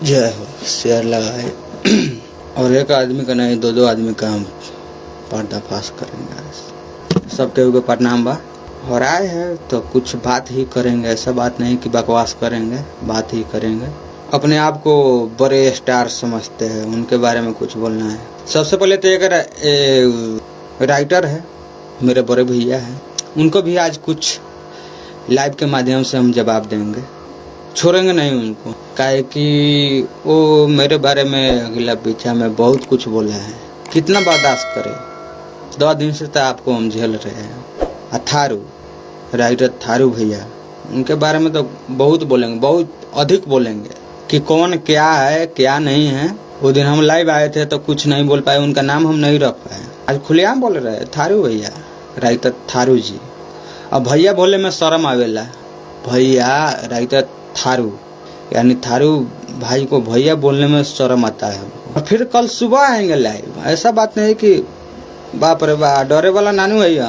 जय हो। शेयर लगाए और एक आदमी का नहीं, दो आदमी का हम पर्दाफाश करेंगे। सब केहू के प्रणाम बा। और आए हैं तो कुछ बात ही करेंगे, ऐसा बात नहीं कि बकवास करेंगे, बात ही करेंगे। अपने आप को बड़े स्टार समझते हैं, उनके बारे में कुछ बोलना है। सबसे पहले तो एक राइटर है, मेरे बड़े भैया हैं, उनको भी आज कुछ लाइव के माध्यम से हम जवाब देंगे, छोड़ेंगे नहीं उनको। काहे कि वो मेरे बारे में अगला पीछा में बहुत कुछ बोला है, कितना बर्दाश्त करे। 2 दिन से तो आपको हम झेल रहे हैं। थारू राइटर थारू भैया, उनके बारे में तो बहुत बोलेंगे, बहुत अधिक बोलेंगे कि कौन क्या है क्या नहीं है। वो दिन हम लाइव आए थे तो कुछ नहीं बोल पाए, उनका नाम हम नहीं रख पाए। आज खुलेआम बोल रहे हैं थारू भैया, राइटर थारू जी। अब भैया बोले में शर्म आवेला। भैया राइटर थारू, यानी थारू भाई को भैया बोलने में शर्म आता है। और फिर कल सुबह आएंगे लाइव। ऐसा बात नहीं कि बाप रे बा डरे वाला नानू भैया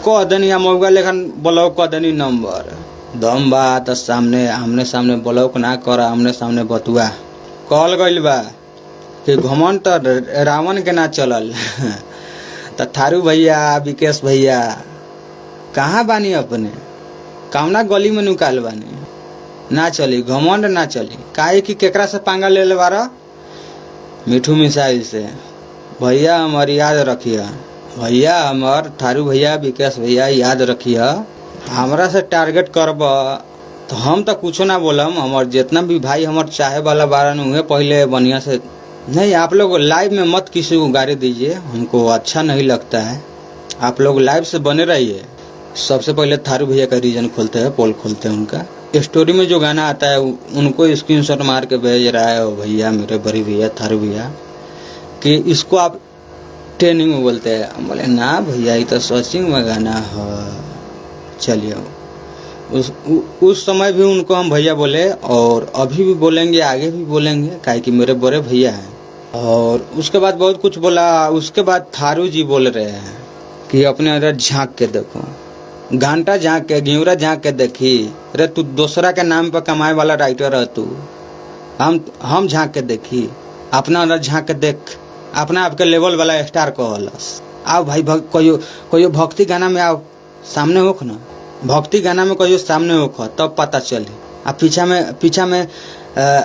कह देनी मौका लेखन ब्लॉक कह देनी नंबर दम बा तो सामने आमने सामने ब्लॉक ना कर, आमने सामने बतुआ कहल गइल बा कि घमंड तो रावण के ना चलल। तो थारू भैया विकेश भैया कहाँ बानी अपने, कामना गली में निकाल बानी, ना चली घमंड ना चली। काहे कि केकरा से पंगा ले ले बारा, मिठू मिसाइल से। भैया हमार याद रखिए, भैया हमार थारू भैया विकेश भैया याद रखिए। हमरा से टारगेट करब तो हम तो कुछो ना बोलम। हमार जितना भी भाई हमार चाहे वाला बारन हुए पहले बढ़िया से नहीं। आप लोग लाइव में मत किसी को गाली दीजिए, हमको अच्छा नहीं लगता है। आप लोग लाइव से बने रहिए। सबसे पहले थारू भैया का रीजन खोलते हैं, पोल खोलते हैं। उनका स्टोरी में जो गाना आता है उनको स्क्रीनशॉट मार के भेज रहा है वो भैया, मेरे बड़े भैया थारू भैया, कि इसको आप ट्रेनिंग में बोलते हैं। हम बोले ना भैया ये तो सर्चिंग में गाना है। चलिए उस समय भी उनको हम भैया बोले और अभी भी बोलेंगे, आगे भी बोलेंगे, काहे कि मेरे बड़े भैया हैं। और उसके बाद बहुत कुछ बोला। उसके बाद थारू जी बोल रहे हैं कि अपने अंदर झांक के देखो, घंटा झांक के घिउरा झांक के देखी रे, तू दूसरा के नाम पर कमाए वाला राइटर है तू। हम झांक के देखी, अपना अंदर झांक के देख, अपना आपके लेवल वाला स्टार कहलस। आओ भाई कोई भक्ति गाना में आओ सामने होख ना, भक्ति गाना में कोई सामने होख तब पता चले। अब पीछा में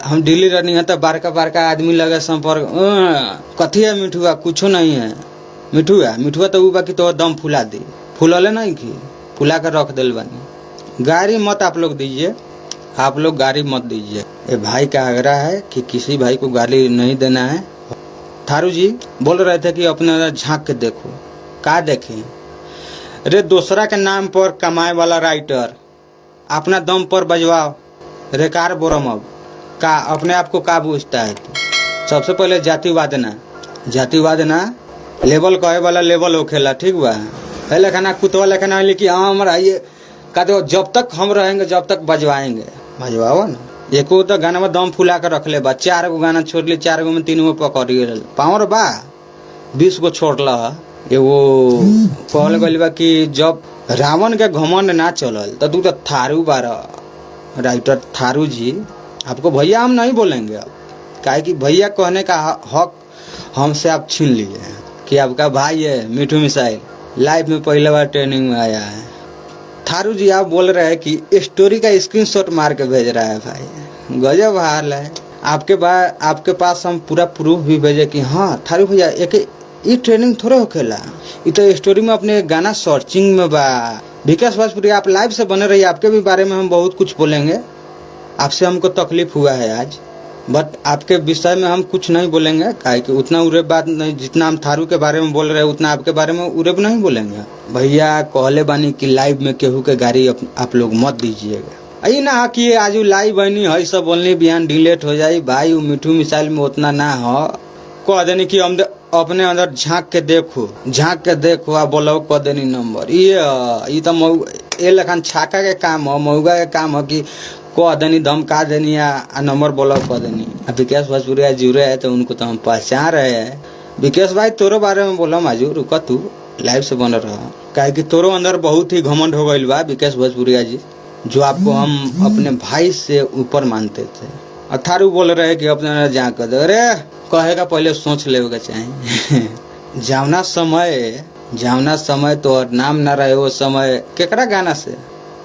हम दिल्ली रनिंग है तो बारका आदमी लगे संपर्क कथी है मिठुआ, कुछो नहीं है। मिठुआ तो ऊ बाकी तो दम फुला दी, फुलले नहीं की फुला कर रख दिल बानी। गाड़ी मत आप लोग दीजिए, आप लोग गाड़ी मत दीजिए। ये भाई का आग्रह है कि किसी भाई को गाली नहीं देना है। थारू जी बोल रहे थे कि अपने अंदर झांक के देखो। का देखें रे, दूसरा के नाम पर कमाए वाला राइटर अपना दम पर बजवाओ रे। कार बोरम अब का अपने आप को का पूछता है। सबसे पहले जातिवाद ना लेवल कहे वाला लेवल होखेला, ठीक बा। है लेखाना कुतवा लेखाना कि हाँ हमारा ये कहते जब तक हम रहेंगे जब तक बजवाएंगे। बजवाओ ना। एको तो गाना में दम फुला कर रख ले बा। 4 गो गाना छोड़ ली, 4 गो में 3 गो पकड़ पावर बा, 20 गो छोड़ला। एगो कहल गइल बा कि जब रावण के घमंड ना चलल तो तू तो थारू बारा, राइटर थारू जी। आपको भैया हम नहीं बोलेंगे अब, काहे कि भैया कहने का हक हमसे आप छीन लिए हैं कि आपका भाई है मिठू मिसाइल लाइव में पहले बार ट्रेनिंग में आया है। थारू जी आप बोल रहे हैं कि स्टोरी का स्क्रीनशॉट मार के भेज रहा है भाई, गजब हाल है। आपके पास हम पूरा प्रूफ भी भेजे कि हाँ थारू भैया एक ये ट्रेनिंग थोड़े होखेला, ये तो स्टोरी में अपने गाना सर्चिंग में बा। विकास भोजपुरी आप लाइव से बने रहिए, आपके भी बारे में हम बहुत कुछ बोलेंगे। आपसे हमको तकलीफ हुआ है आज, बट आपके विषय में हम कुछ नहीं बोलेंगे, काहे कि उतना उरे बात नहीं। जितना हम थारू के बारे में बोल रहे हैं उतना आपके बारे में उरे नहीं बोलेंगे। भैया कहले बानी कि लाइव में केहू के गाड़ी आप लोग मत दीजिएगा। आई ना कि आज लाइव बनी है सब बोलने बिहान डिलेट हो जाए भाई। मिठू मिसाइल में उतना ना हो, कह देनी कि हम अपने अंदर झांक के देखो आ बोलो कह देनी नंबर। ये तो ए लेखन छाका के काम हो, मऊगा के काम हो कि कह देनी धमका देनी आ नंबर बोलो कह देनी। विकेश भोजपुरिया जुड़े है तो उनको तो हम पहचान रहे हैं। विकेश भाई तोरो बारे में बोलो माजू, रुका तू लाइव से बन रहा, काहे कि तोरो अंदर बहुत ही घमंड हो गइल बा विकेश भोजपुरिया जी, जो आपको हम अपने भाई से ऊपर मानते थे। और थारू बोल रहे कि अपने जा कर दो। अरे कहेगा पहले सोच ले चाहिए। जावना समय तो नाम ना रहे वो समय केकरा गाना से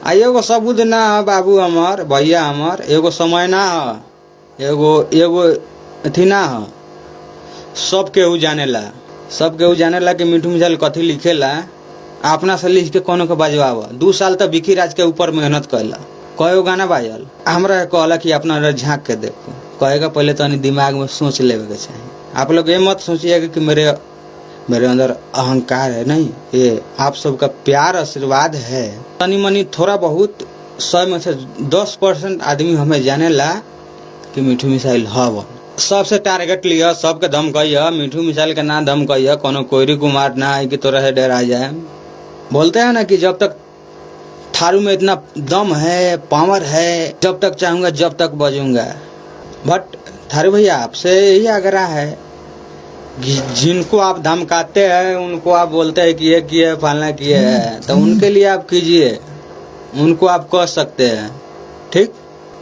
आ एगो सबूत ना है बाबू हमार भैया हमार, एगो समय ना है, एगो अथी ना है। सब केहू जानेला कि मिठू मिसाइल कथी लिखेला, अपना से लिख के कोनो के बजवावा। 2 साल तक विकी राज के ऊपर मेहनत कैला, कयो गाना बाजल, हमरा कहला कि अपना झाँक के देखो। कहेगा पहले तो दिमाग में सोच लेवे के चाहिए। आप लोग ये मत सोचिएगा कि मेरे अंदर अहंकार है, नहीं, ये आप सबका प्यार आशीर्वाद है। तनी मनी थोड़ा बहुत 100 में से 10% आदमी हमें जाने ला कि मिठू मिसाइल हव। सबसे टारगेट लिया, सबके धमकइया, मिठू मिसाइल के ना धमकइया, कोनो कोयरी कुमार ना है कि तोरा से डरा जाए। बोलते हैं ना कि जब तक थारू में इतना दम है, पावर है, जब तक चाहूंगा जब तक बजूंगा। बट थारू भैया आपसे यही आग्रह है, जिनको आप धमकाते हैं, उनको आप बोलते हैं कि ये किए फलना किए है, तो उनके लिए आप कीजिए, उनको आप कह सकते हैं। ठीक,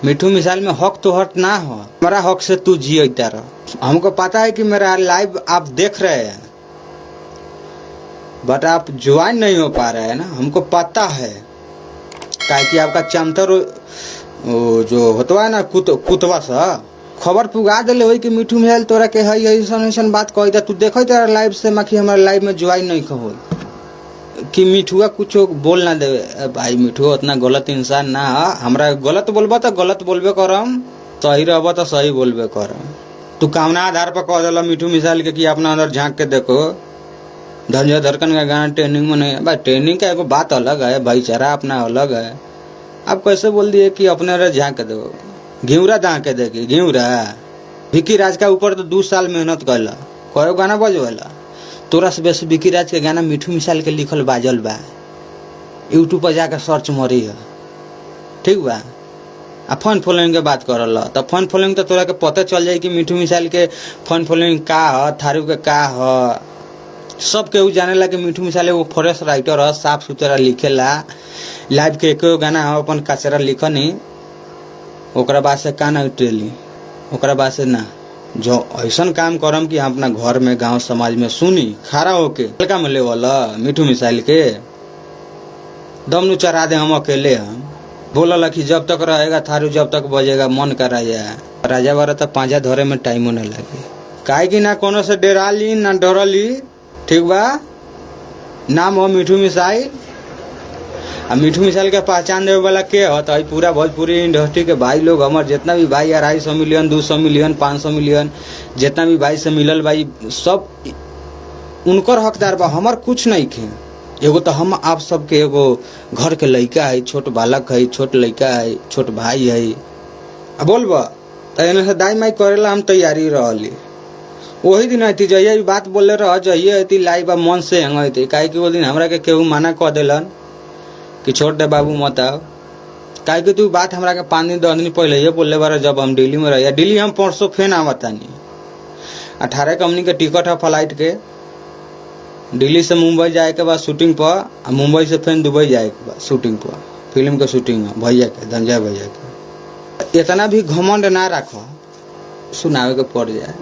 मिठू मिसाइल में हक तो हट ना हो, हमारा हक से तू जियता रह। हमको पता है कि मेरा लाइव आप देख रहे हैं, बट आप ज्वाइन नहीं हो पा रहे हैं ना, हमको पता है। कि आपका चमतर जो होता है ना कुतवा सा खबर पुगा दिले हो कि मिठू मिसाइल तोरा के है ऐसन बात कही था। तू देखो तेरा लाइव से माखी हमारे लाइव में ज्वाइन नहीं कहो कि मिठुआ कुछ बोल ना देवे। भाई मिठुआ उतना गलत इंसान ना है, हमरा गलत बोलबा तो गलत बोलबे करम, सही रहबा तो सही बोलबे करम। तू कामना आधार पर कह दिला मिठू मिसाइल के कि अपना अंदर झाँक के देखो। धनंजय धड़कन का गाना ट्रेनिंग में नहीं है भाई, ट्रेनिंग का एक बात अलग है, भाईचारा अपना अलग है। आप कैसे बोल दिए कि अपने अंदर झाँक के देखो? घिउरा दाँ के देखी, घिउरा विकी राज का ऊपर तो 2 साल मेहनत कैला, कयो गाना बजवेला। तोरा से बेसी विकी राज के गाना मिठू मिसाइल के लिखल बाजल बा, यूट्यूब पर जाकर सर्च मरी है। ठीक बा, आ फन फॉलोइंग के बात करल तो फन फॉलोइंग तो तोरा के पता चल जाए कि मिठू मिसाइल के फन फॉलोइंग का है, थारू के का है। सब केहू जानेला कि मिठू मिसाइल एगो फ्रेश राइटर है, साफ सुथरा लिखेला। लाइव के एको गाना है अपन कचरा लिखनी, ओकरा बाद से का ना उठेली, ओकरा बाद से ना। जो ऐसा काम करम कि हम अपना घर में गांव समाज में सुनी खड़ा होके हल्का में लेवला मिठू मिसाइल के दम नु चढ़ा दे। हम अकेले हम बोला कि जब तक रहेगा थारू जब तक बजेगा मन का राजा बारा तो पांजा धरे में टाइम न लगे। काहे कि ना कोनो से डराली ना डरली। ठीक बा, नाम हो मिठू मिसाइल। अब मिठू मिसाइल के पहचान देवे वाला के हो तो पूरा भोजपुरी इंडस्ट्री के भाई लोग, हमारे जितना भी भाई 250 मिलियन 200 मिलियन 500 मिलियन जितना भी भाई से मिलल भाई, सब उनकर हकदार बा, हमार कुछ नहीं खे। एगो तो हम आप सबके एगो घर के लड़का है, छोट बालक है, छोट लड़का है, छोट भाई है। अब बोलबा तो एने से दाई माई करेला हम तैयारी रहली। वही दिन अती जइए बात बोले रह जइए अती लाइव मन से हंगते। काहे कि वो दिन हमरा के केहू मना कह दिलन कि छोड़ दे बाबू मत आओ। काहे कि तू बात हमरा के 5 दिन 10 दिन पहले ये बोले बार जब हम दिल्ली में रहिए। दिल्ली हम परसों फेन आवतानी, 18 कंपनी के टिकट है फ्लाइट के। दिल्ली से मुंबई जाए के बाद शूटिंग पर, मुंबई से फिर दुबई जाए के बाद शूटिंग पर, फिल्म के शूटिंग है भैया के, धनंजय भैया के। इतना भी घमंड ना रखो सुनावे के पड़ जाए।